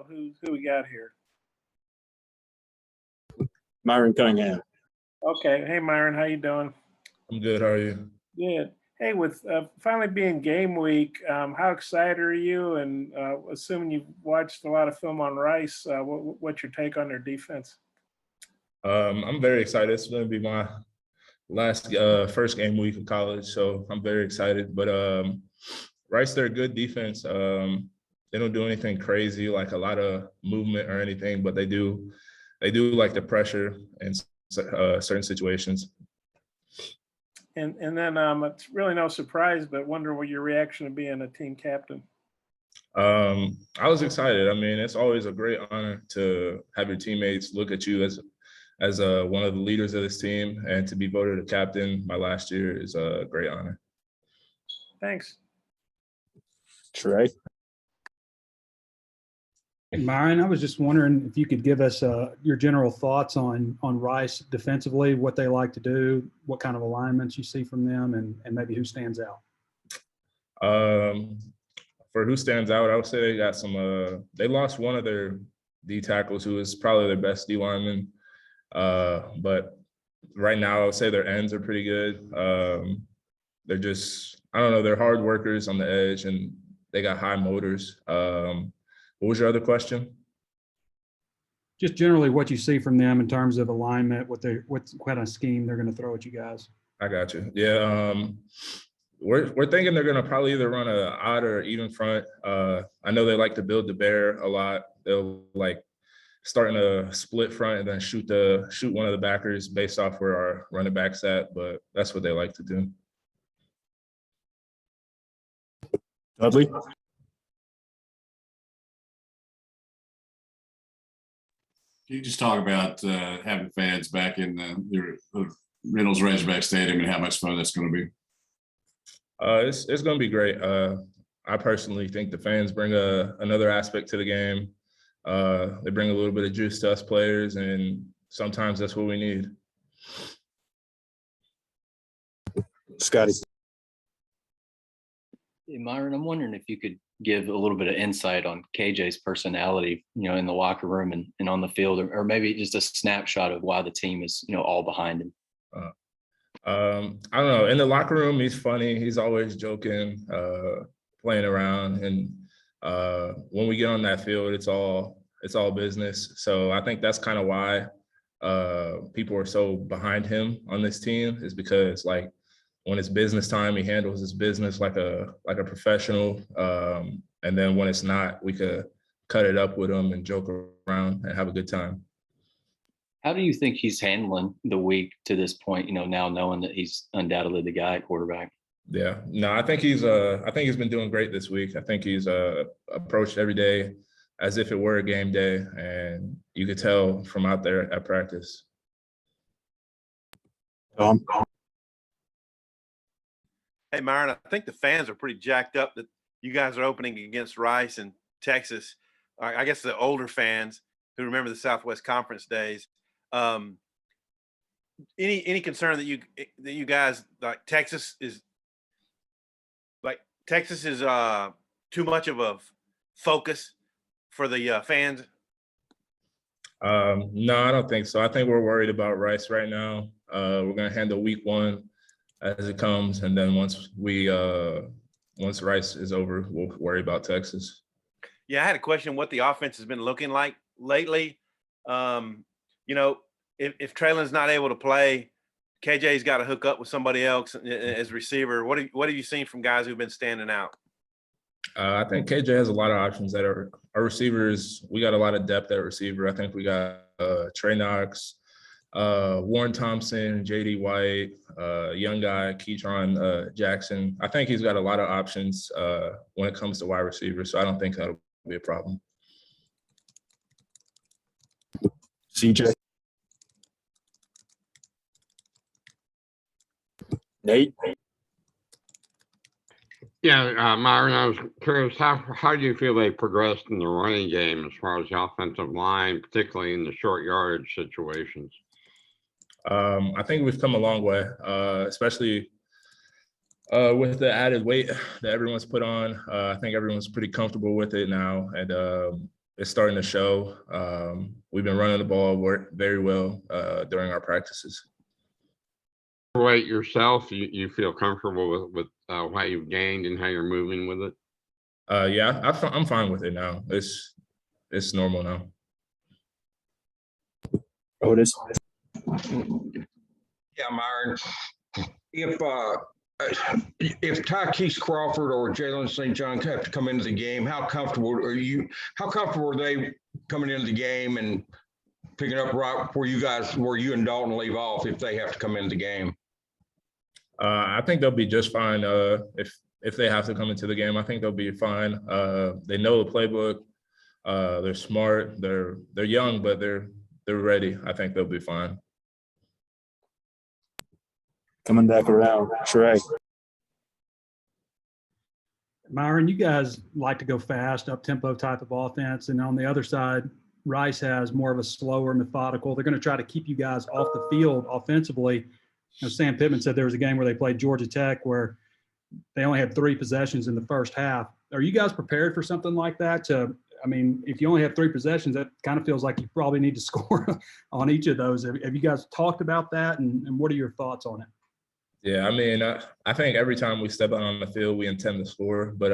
who we got here. Myron Cunningham. Okay. Hey, Myron, how you doing? I'm good. How are you? Good. Hey, with finally being game week, how excited are you? And assuming you've watched a lot of film on Rice, what's your take on their defense? I'm very excited. It's going to be my last first game week of college, so I'm very excited. But Rice, they're a good defense. They don't do anything crazy, like a lot of movement or anything, but they do like the pressure in certain situations. And then it's really no surprise, but wonder what your reaction to being a team captain. I was excited. I mean, it's always a great honor to have your teammates look at you as one of the leaders of this team, and to be voted a captain my last year is a great honor. Thanks. Trey. Myron, I was just wondering if you could give us your general thoughts on Rice defensively, what they like to do, what kind of alignments you see from them, and maybe who stands out. For who stands out, I would say they got some. They lost one of their D tackles, who is probably their best D lineman. But right now, I would say their ends are pretty good. They're just, I don't know, they're hard workers on the edge, and they got high motors. What was your other question? Just generally what you see from them in terms of alignment, what kind of scheme they're going to throw at you guys. I got you. Yeah, we're thinking they're going to probably either run a odd or even front. I know they like to build the bear a lot. They'll like start in a split front and then shoot one of the backers based off where our running back's at, but that's what they like to do. Dudley. Can you just talk about having fans back in your Reynolds Razorback Stadium and how much fun that's going to be? It's going to be great. I personally think the fans bring another aspect to the game. They bring a little bit of juice to us players, and sometimes that's what we need. Scotty. Hey, Myron, I'm wondering if you could give a little bit of insight on KJ's personality, in the locker room and on the field, or maybe just a snapshot of why the team is, all behind him. I don't know. In the locker room, he's funny. He's always joking, playing around, and when we get on that field, it's all business. So I think that's kind of why people are so behind him on this team, is because like when it's business time, he handles his business like a professional. And then when it's not, we could cut it up with him and joke around and have a good time. How do you think he's handling the week to this point, now knowing that he's undoubtedly the guy at quarterback? Yeah, no, I think he's been doing great this week. I think he's approached every day as if it were a game day, and you could tell from out there at practice. Hey, Myron, I think the fans are pretty jacked up that you guys are opening against Rice and Texas. I guess the older fans who remember the Southwest Conference days. Any concern that you guys like Texas is too much of a focus for the fans? No, I don't think so. I think we're worried about Rice right now. We're going to handle week one as it comes, and then once Rice is over, we'll worry about Texas. Yeah, I had a question what the offense has been looking like lately. If Traylon's not able to play, KJ's got to hook up with somebody else as receiver. What have you seen from guys who've been standing out? I think KJ has a lot of options that are our receivers. We got a lot of depth at receiver. I think we got Trey Knox, Warren Thompson, JD White, young guy, Keytron Jackson. I think he's got a lot of options when it comes to wide receiver, so I don't think that'll be a problem. CJ. Nate. Yeah, Myron, I was curious, how do you feel they progressed in the running game as far as the offensive line, particularly in the short yardage situations? I think we've come a long way, especially with the added weight that everyone's put on. I think everyone's pretty comfortable with it now. And it's starting to show. We've been running the ball very well during our practices. Weight yourself, you feel comfortable with what you've gained and how you're moving with it? Yeah, I'm fine with it now. It's normal now. Otis. Yeah, Myron. If Tykees Crawford or Jalen St. John have to come into the game, how comfortable are you? How comfortable are they coming into the game and picking up right where you and Dalton leave off if they have to come into the game? I think they'll be just fine. If they have to come into the game, I think they'll be fine. They know the playbook. They're smart. They're young, but they're ready. I think they'll be fine. Coming back around, Trey. Myron, you guys like to go fast, up-tempo type of offense. And on the other side, Rice has more of a slower, methodical. They're going to try to keep you guys off the field offensively. You know, Sam Pittman said there was a game where they played Georgia Tech where they only had 3 possessions in the first half. Are you guys prepared for something like that? I mean, if you only have 3 possessions, that kind of feels like you probably need to score on each of those. Have you guys talked about that, and what are your thoughts on it? Yeah, I mean, I think every time we step out on the field, we intend to score. But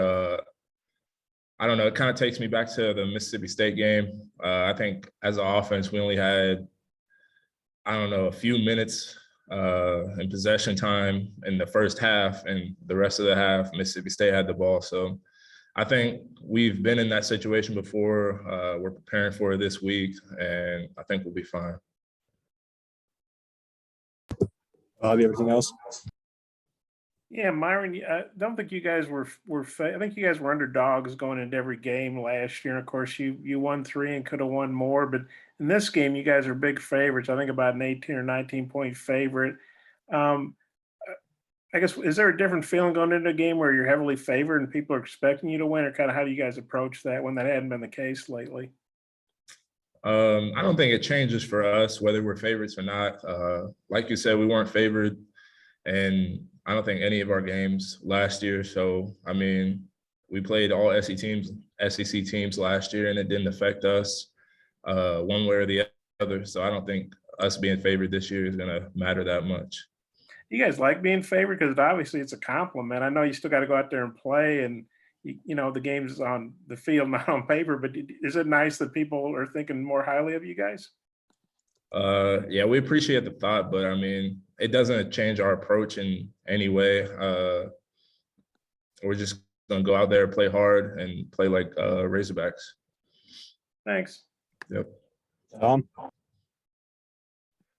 I don't know. It kind of takes me back to the Mississippi State game. I think as an offense, we only had, I don't know, a few minutes in possession time in the first half, and the rest of the half, Mississippi State had the ball. So I think we've been in that situation before. We're preparing for it this week, and I think we'll be fine. Bobby, everything else? Yeah, Myron, I don't think you guys were I think you guys were underdogs going into every game last year. And of course, you won 3 and could have won more. But in this game, you guys are big favorites. I think about an 18 or 19-point favorite. I guess, is there a different feeling going into a game where you're heavily favored and people are expecting you to win, or kind of how do you guys approach that when that hadn't been the case lately? I don't think it changes for us whether we're favorites or not. Like you said, we weren't favored, and I don't think any of our games last year. So, I mean, we played all SEC teams last year, and it didn't affect us one way or the other. So I don't think us being favored this year is going to matter that much. You guys like being favored because obviously it's a compliment. I know you still got to go out there and play, and you know the game's on the field, not on paper. But is it nice that people are thinking more highly of you guys? Yeah, we appreciate the thought, but I mean, it doesn't change our approach in any way. We're just gonna go out there, play hard, and play like Razorbacks. Thanks. Yep.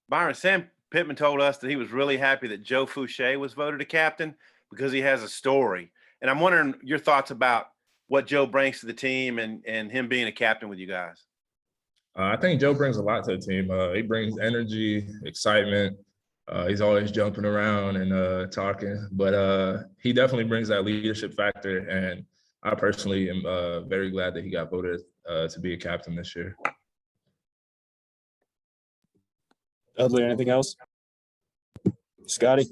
Myron, Sam Pittman told us that he was really happy that Joe Foucha was voted a captain because he has a story. And I'm wondering your thoughts about what Joe brings to the team and him being a captain with you guys. I think Joe brings a lot to the team. He brings energy, excitement. He's always jumping around and talking, but he definitely brings that leadership factor. And I personally am very glad that he got voted to be a captain this year. Dudley, anything else? Scotty?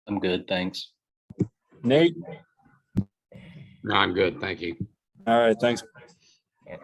I'm good, thanks. Nate? No, I'm good. Thank you. All right, thanks. All right.